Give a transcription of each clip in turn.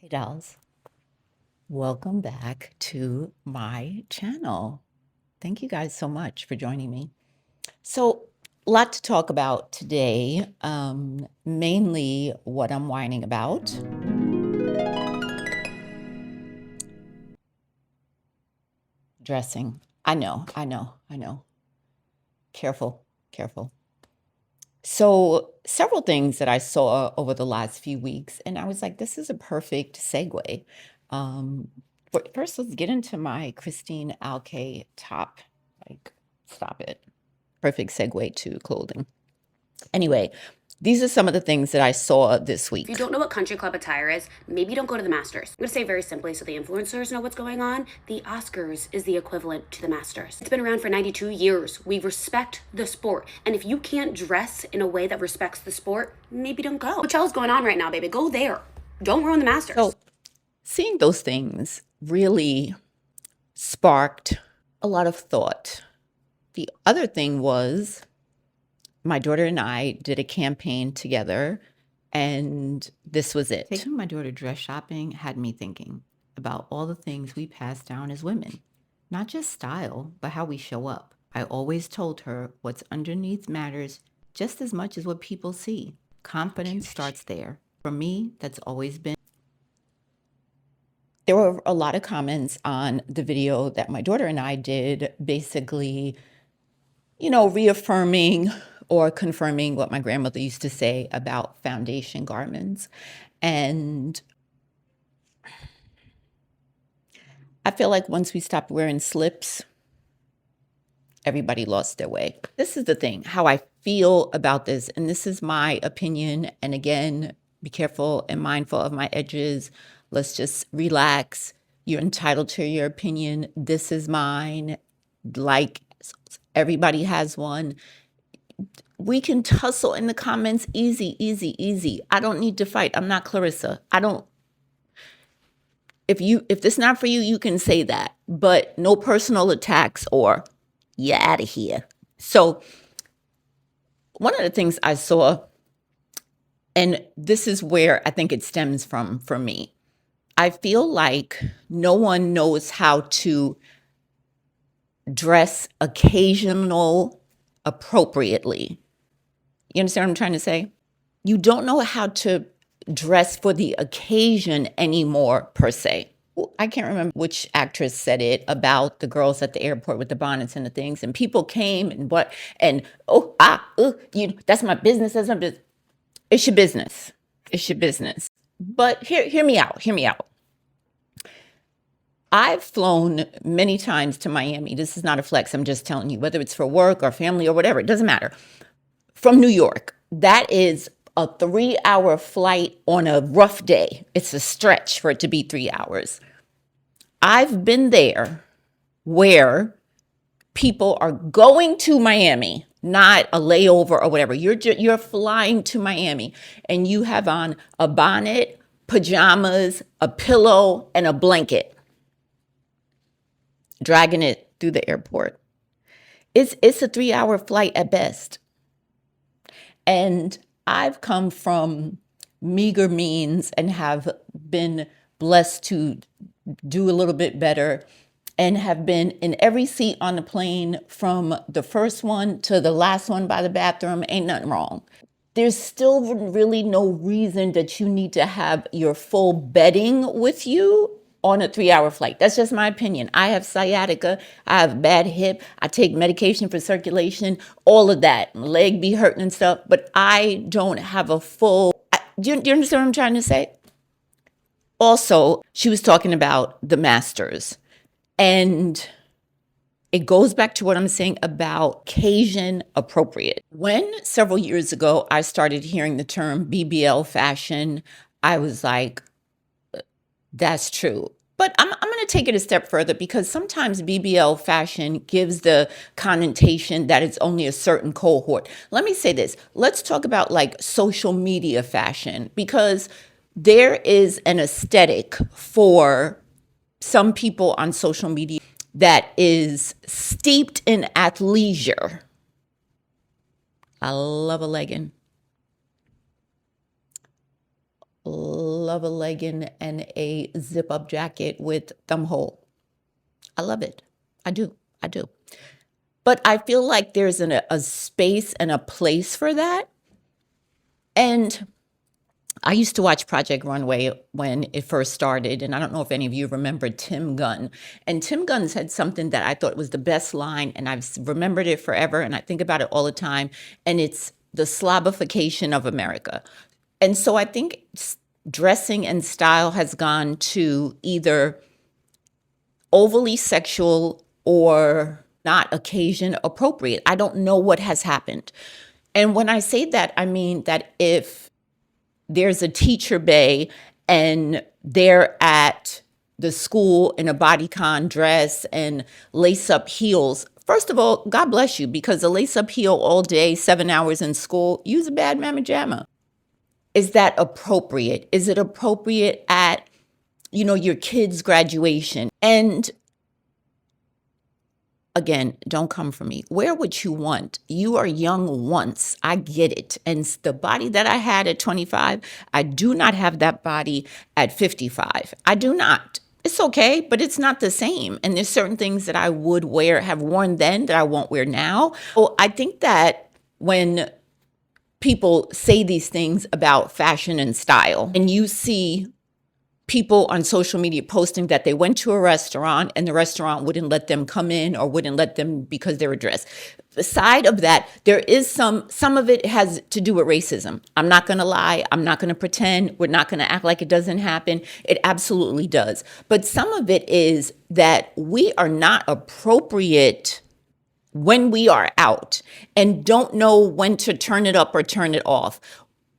Hey dolls, welcome back to my channel. Thank you guys so much for joining me. So, a lot to talk about today, mainly what I'm whining about. Dressing. I know. Careful, careful. So, several things that I saw over the last few weeks, and I was like, this is a perfect segue. Um, but first, let's get into my Christine Alke top. Like, stop it. Perfect segue to clothing. Anyway, these are some of the things that I saw this week. If you don't know what country club attire is, maybe you don't go to the Masters. I'm gonna say very simply so the influencers know what's going on. The Oscars is the equivalent to the Masters. It's been around for 92 years. We respect the sport. And if you can't dress in a way that respects the sport, maybe don't go. Coachella's going on right now, baby. Go there. Don't ruin the Masters. So, seeing those things really sparked a lot of thought. The other thing was my daughter and I did a campaign together, and this was it. Taking my daughter dress shopping had me thinking about all the things we pass down as women, not just style, but how we show up. I always told her what's underneath matters just as much as what people see. Confidence starts there. For me, that's always been. There were a lot of comments on the video that my daughter and I did, basically, reaffirming or confirming what my grandmother used to say about foundation garments. And I feel like once we stopped wearing slips, everybody lost their way. This is the thing, how I feel about this, and this is my opinion. And again, be careful and mindful of my edges. Let's just relax. You're entitled to your opinion. This is mine. Like, everybody has one. We can tussle in the comments. Easy, easy, easy. I don't need to fight. I'm not Clarissa. If it's not for you, you can say that, but no personal attacks or you're out of here. So one of the things I saw, and this is where I think it stems from for me, I feel like no one knows how to dress occasional appropriately. You understand what I'm trying to say? You don't know how to dress for the occasion anymore, per se. I can't remember which actress said it about the girls at the airport with the bonnets and the things, and people came and that's my business. That's my business. It's your business. It's your business. But hear me out. Hear me out. I've flown many times to Miami. This is not a flex. I'm just telling you, whether it's for work or family or whatever, it doesn't matter. From New York, that is a 3-hour flight on a rough day. It's a stretch for it to be 3 hours. I've been there where people are going to Miami, not a layover or whatever. You're flying to Miami and you have on a bonnet, pajamas, a pillow, and a blanket, dragging it through the airport. It's a 3-hour flight at best. And I've come from meager means and have been blessed to do a little bit better and have been in every seat on the plane from the first one to the last one by the bathroom. Ain't nothing wrong. There's still really no reason that you need to have your full bedding with you on a 3-hour flight. That's just my opinion. I have sciatica. I have a bad hip. I take medication for circulation, all of that. My leg be hurting and stuff, but I don't have a full. Do you understand what I'm trying to say? Also, she was talking about the Masters, and it goes back to what I'm saying about occasion appropriate. When several years ago I started hearing the term BBL fashion, I was like, that's true. But I'm going to take it a step further, because sometimes BBL fashion gives the connotation that it's only a certain cohort. Let me say this. Let's talk about like social media fashion, because there is an aesthetic for some people on social media that is steeped in athleisure. I love a legging. Love love a legging and a zip up jacket with thumb hole. I love it. I do. I do. But I feel like there's a space and a place for that. And I used to watch Project Runway when it first started, and I don't know if any of you remember Tim Gunn. And Tim Gunn said something that I thought was the best line, and I've remembered it forever, and I think about it all the time, and it's the slobification of America. And so I think dressing and style has gone to either overly sexual or not occasion appropriate. I don't know what has happened. And when I say that, I mean that if there's a teacher bay and they're at the school in a bodycon dress and lace up heels, first of all, God bless you, because a lace up heel all day, 7 hours in school, use a bad mamma jamma. Is that appropriate? Is it appropriate at, your kid's graduation? And again, don't come for me. Wear what you want. You are young once. I get it. And the body that I had at 25, I do not have that body at 55. I do not. It's okay, but it's not the same. And there's certain things that I would have worn then that I won't wear now. So I think that when people say these things about fashion and style, and you see people on social media posting that they went to a restaurant and the restaurant wouldn't let them come in or wouldn't let them because they were dressed. Aside of that, there is some of it has to do with racism. I'm not going to lie. I'm not going to pretend. We're not going to act like it doesn't happen. It absolutely does. But some of it is that we are not appropriate when we are out and don't know when to turn it up or turn it off.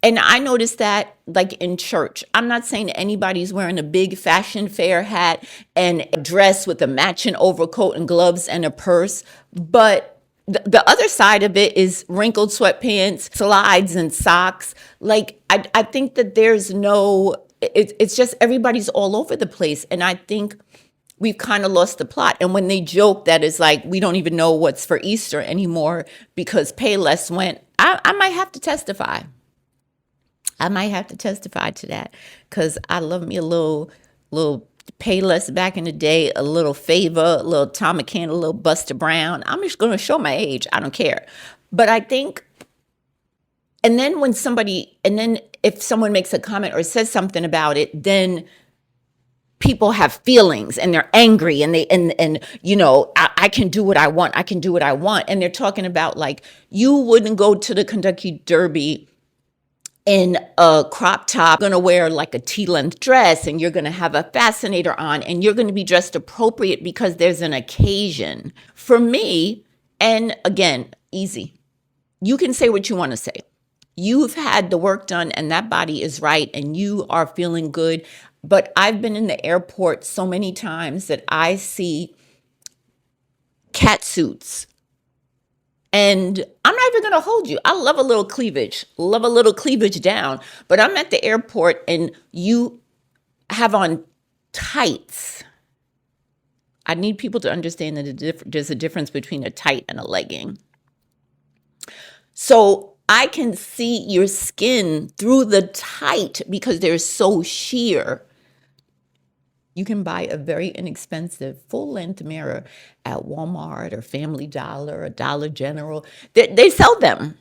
And I noticed that like in church. I'm not saying anybody's wearing a big fashion fair hat and a dress with a matching overcoat and gloves and a purse. But the other side of it is wrinkled sweatpants, slides and socks. Like, I think that there's it's just everybody's all over the place. And I think we've kind of lost the plot. And when they joke that it's like, we don't even know what's for Easter anymore because Payless went, I might have to testify. I might have to testify to that because I love me a little Payless back in the day, a little Favor, a little Tom McCann, a little Buster Brown. I'm just going to show my age. I don't care. But I think, and then if someone makes a comment or says something about it, then people have feelings and they're angry and I can do what I want. I can do what I want. And they're talking about like, you wouldn't go to the Kentucky Derby in a crop top, going to wear like a tea-length dress and you're going to have a fascinator on and you're going to be dressed appropriate because there's an occasion. For me, and again, easy. You can say what you want to say. You've had the work done and that body is right and you are feeling good. But I've been in the airport so many times that I see cat suits. And I'm not even going to hold you. I love a little cleavage down. But I'm at the airport and you have on tights. I need people to understand that there's a difference between a tight and a legging. So I can see your skin through the tight because they're so sheer. You can buy a very inexpensive full-length mirror at Walmart or Family Dollar or Dollar General. They sell them.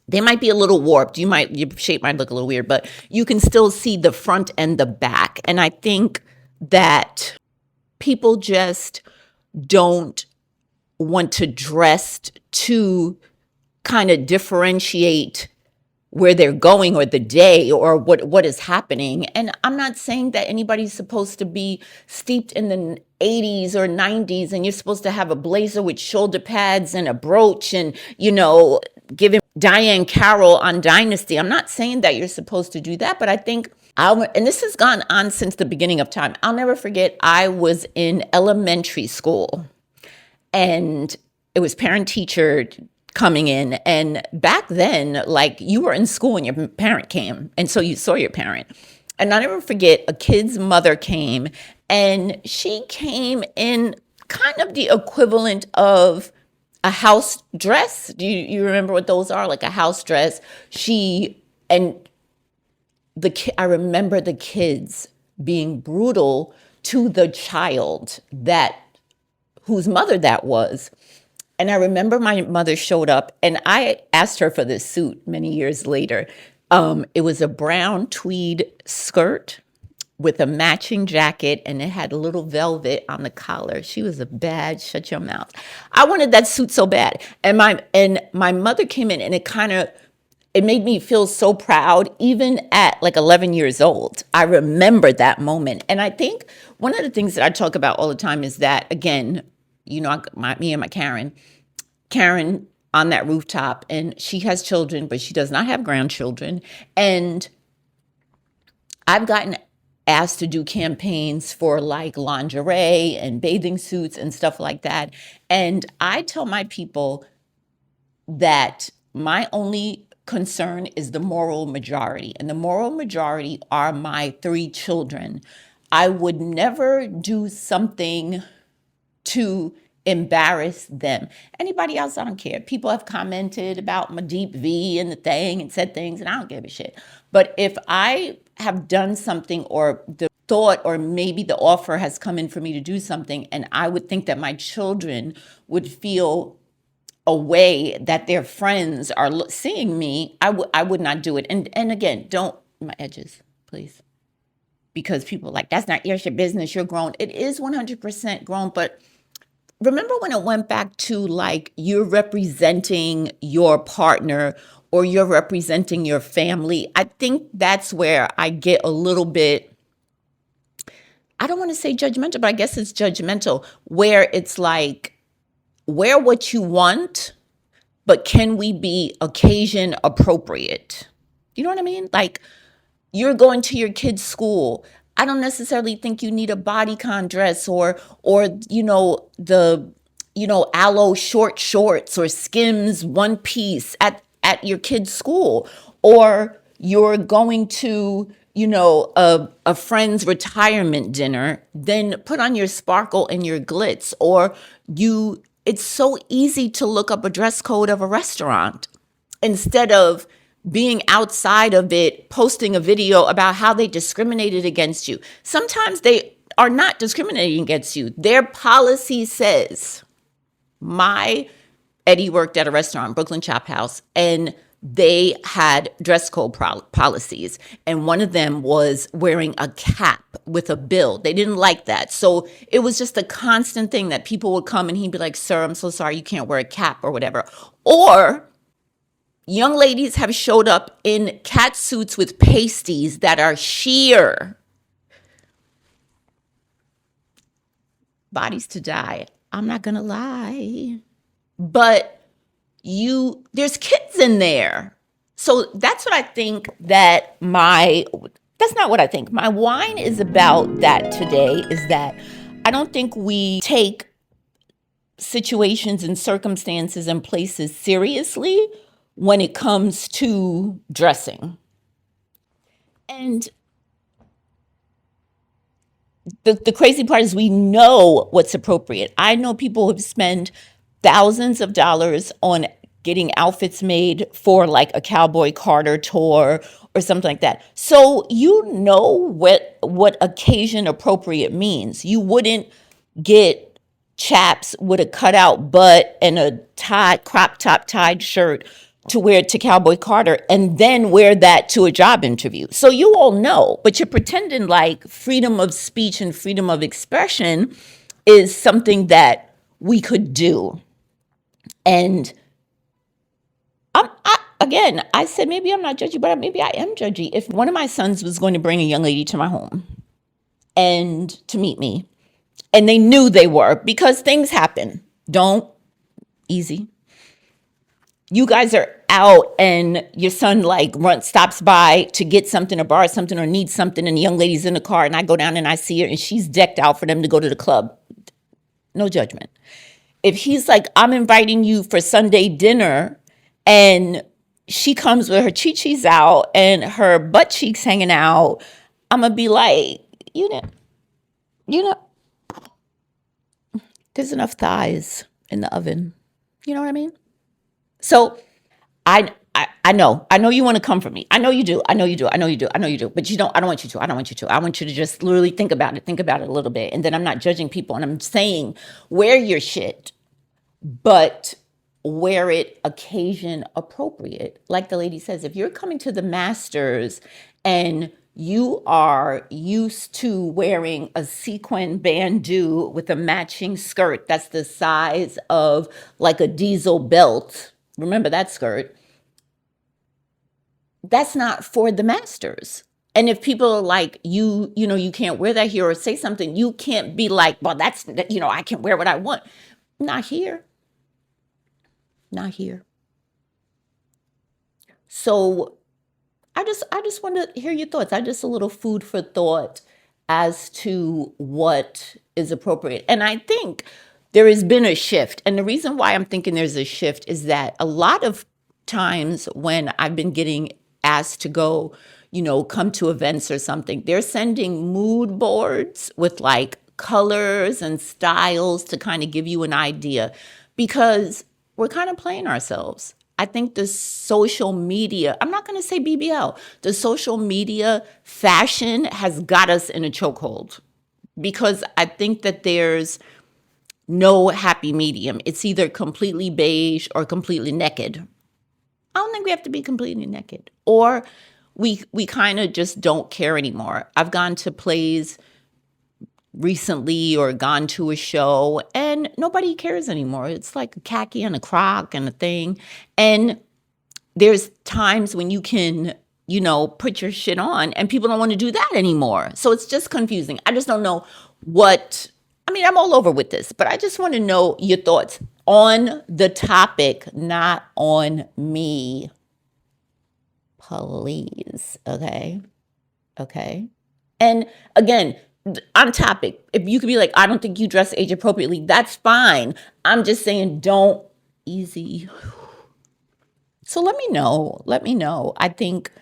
They might be a little warped. Your shape might look a little weird, but you can still see the front and the back. And I think that people just don't want to dress to kind of differentiate where they're going or the day or what is happening. And I'm not saying that anybody's supposed to be steeped in the 80s or 90s and you're supposed to have a blazer with shoulder pads and a brooch and, giving Diane Carroll on Dynasty. I'm not saying that you're supposed to do that, but I think, and this has gone on since the beginning of time. I'll never forget, I was in elementary school and it was parent-teacher coming in. And back then, like you were in school and your parent came. And so you saw your parent. And I'll never forget, a kid's mother came and she came in kind of the equivalent of a house dress. Do you remember what those are? Like a house dress. And I remember the kids being brutal to the child whose mother that was. And I remember my mother showed up and I asked her for this suit many years later. It was a brown tweed skirt with a matching jacket and it had a little velvet on the collar. She was a bad, shut your mouth. I wanted that suit so bad. And my mother came in and it made me feel so proud, even at like 11 years old. I remember that moment. And I think one of the things that I talk about all the time is that, again, me and my Karen on that rooftop, and she has children, but she does not have grandchildren. And I've gotten asked to do campaigns for like lingerie and bathing suits and stuff like that. And I tell my people that my only concern is the moral majority. And the moral majority are my 3 children. I would never do something to embarrass them. Anybody else, I don't care. People have commented about my deep V and the thing and said things, and I don't give a shit. But if I have done something or the thought or maybe the offer has come in for me to do something, and I would think that my children would feel a way that their friends are seeing me, I would not do it. And again, don't, my edges, please. Because people are like, that's not your business, you're grown. It is 100% grown, but remember when it went back to like you're representing your partner or you're representing your family? I think that's where I get a little bit, I don't want to say judgmental, but I guess it's judgmental, where it's like, wear what you want, but can we be occasion appropriate? You know what I mean? Like, you're going to your kid's school. I don't necessarily think you need a bodycon dress or aloe short shorts or Skims one piece at your kid's school, or you're going to a friend's retirement dinner. Then put on your sparkle and your glitz, or it's so easy to look up a dress code of a restaurant instead of being outside of it, posting a video about how they discriminated against you. Sometimes they are not discriminating against you. Their policy says, Eddie worked at a restaurant, Brooklyn Chop House, and they had dress code policies. And one of them was wearing a cap with a bill. They didn't like that. So it was just a constant thing that people would come and he'd be like, sir, I'm so sorry, you can't wear a cap or whatever. Or young ladies have showed up in cat suits with pasties that are sheer. Bodies to die. I'm not gonna lie. But there's kids in there. So that's what I think that's not what I think. My whine is about that today is that I don't think we take situations and circumstances and places seriously when it comes to dressing. And the crazy part is we know what's appropriate. I know people who spend thousands of dollars on getting outfits made for like a Cowboy Carter tour or something like that. So you know what occasion appropriate means. You wouldn't get chaps with a cutout butt and a crop top tied shirt to wear to Cowboy Carter and then wear that to a job interview. So you all know, but you're pretending like freedom of speech and freedom of expression is something that we could do. And I said, maybe I'm not judgy, but maybe I am judgy. If one of my sons was going to bring a young lady to my home and to meet me, and they knew they were, because things happen. Easy. You guys are out and your son stops by to get something or borrow something or needs something, and the young lady's in the car, and I go down and I see her and she's decked out for them to go to the club. No judgment. If he's like, I'm inviting you for Sunday dinner, and she comes with her chi-chis out and her butt cheeks hanging out, I'm going to be like, there's enough thighs in the oven. You know what I mean? So I I know you want to come for me. I know you do. I know you do. I know you do. I know you do. But you don't, I don't want you to. I don't want you to. I want you to just literally think about it a little bit. And then I'm not judging people and I'm saying wear your shit, but wear it occasion appropriate. Like the lady says, if you're coming to the Masters and you are used to wearing a sequin bandeau with a matching skirt that's the size of like a diesel belt, remember that skirt, that's not for the Masters. And if people are like, you know, you can't wear that here or say something, you can't be like, well, that's, you know, I can wear what I want. Not here. Not here. So I just want to hear your thoughts. I just a little food for thought as to what is appropriate. And I think there has been a shift. And the reason why I'm thinking there's a shift is that a lot of times when I've been getting asked to go, you know, come to events or something, they're sending mood boards with like colors and styles to kind of give you an idea because we're kind of playing ourselves. I think the social media, I'm not going to say BBL, the social media fashion has got us in a chokehold because I think that there's no happy medium. It's either completely beige or completely naked. I don't think we have to be completely naked. Or we kind of just don't care anymore. I've gone to plays recently or gone to a show and nobody cares anymore. It's like a khaki and a croc and a thing. And there's times when you can, you know, put your shit on and people don't want to do that anymore. So it's just confusing. I just don't know what, I mean, I'm all over with this, but I just want to know your thoughts on the topic, not on me. Please. Okay. Okay. And again, on topic, if you could be like, I don't think you dress age appropriately, that's fine. I'm just saying, don't easy. So let me know. Let me know. I think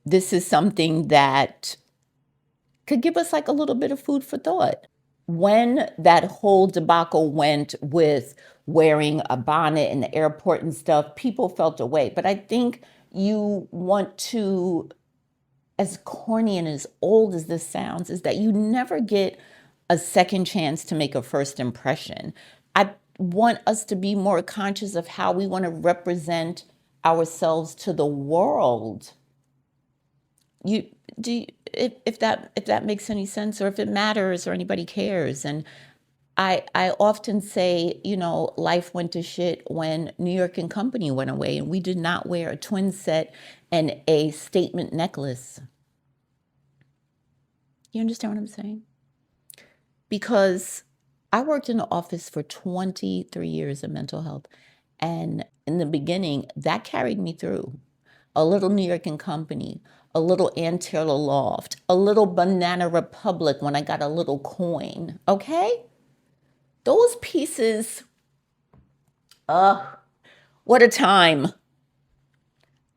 this is something that could give us like a little bit of food for thought. When that whole debacle went with wearing a bonnet in the airport and stuff, people felt away. But I think you want to, as corny and as old as this sounds, is that you never get a second chance to make a first impression. I want us to be more conscious of how we want to represent ourselves to the world. If that makes any sense or if it matters or anybody cares. And I often say, you know, life went to shit when New York and Company went away and we did not wear a twin set and a statement necklace. You understand what I'm saying? Because I worked in the office for 23 years in mental health. And in the beginning, that carried me through. A little New York and Company, a little Antilla Loft, a little Banana Republic when I got a little coin. Okay? Those pieces, what a time.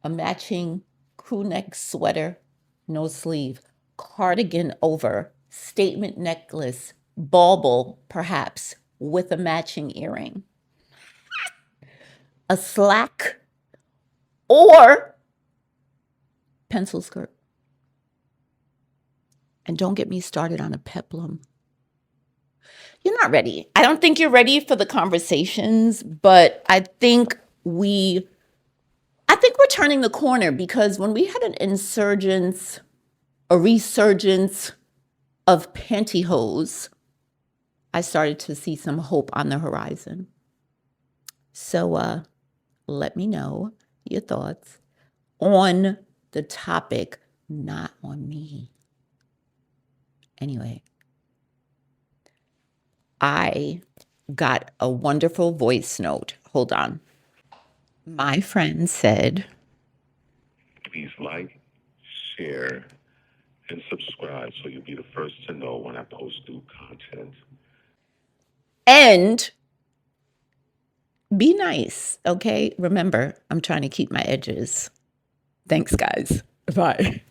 A matching crew neck sweater, no sleeve, cardigan over, statement necklace, bauble perhaps, with a matching earring. A slack or pencil skirt. And don't get me started on a peplum. You're not ready. I don't think you're ready for the conversations, but I think we're turning the corner because when we had a resurgence of pantyhose, I started to see some hope on the horizon. So let me know your thoughts on the topic, not on me. Anyway, I got a wonderful voice note. Hold on. My friend said, please like, share, and subscribe so you'll be the first to know when I post new content. And be nice, okay? Remember, I'm trying to keep my edges. Thanks, guys. Bye.